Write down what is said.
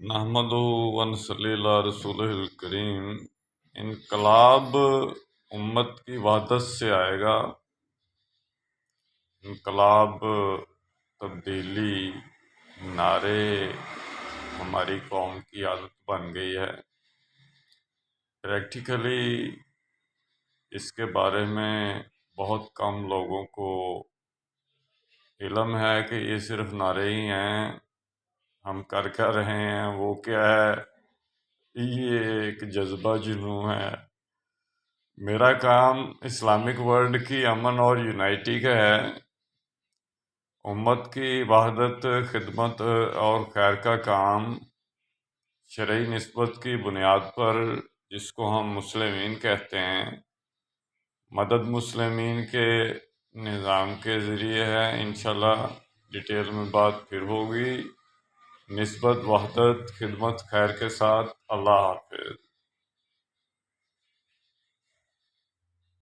نحمدہ ونصلی علی رسولہ الکریم۔ انقلاب امت کی وحدت سے آئے گا۔ انقلاب، تبدیلی، نعرے ہماری قوم کی عادت بن گئی ہے۔ پریکٹیکلی اس کے بارے میں بہت کم لوگوں کو علم ہے کہ یہ صرف نعرے ہی ہیں، ہم کر کیا رہے ہیں، وہ کیا ہے، یہ ایک جذبہ جنوں ہے۔ میرا کام اسلامک ورلڈ کی امن اور یونائٹی کا ہے۔ امت کی وحدت، خدمت اور خیر کا کام شرعی نسبت کی بنیاد پر، جس کو ہم مسلمین کہتے ہیں، مدد مسلمین کے نظام کے ذریعے ہے۔ انشاءاللہ ڈیٹیل میں بات پھر ہوگی۔ نسبت، وحدت، خدمت، خیر کے ساتھ۔ اللہ حافظ۔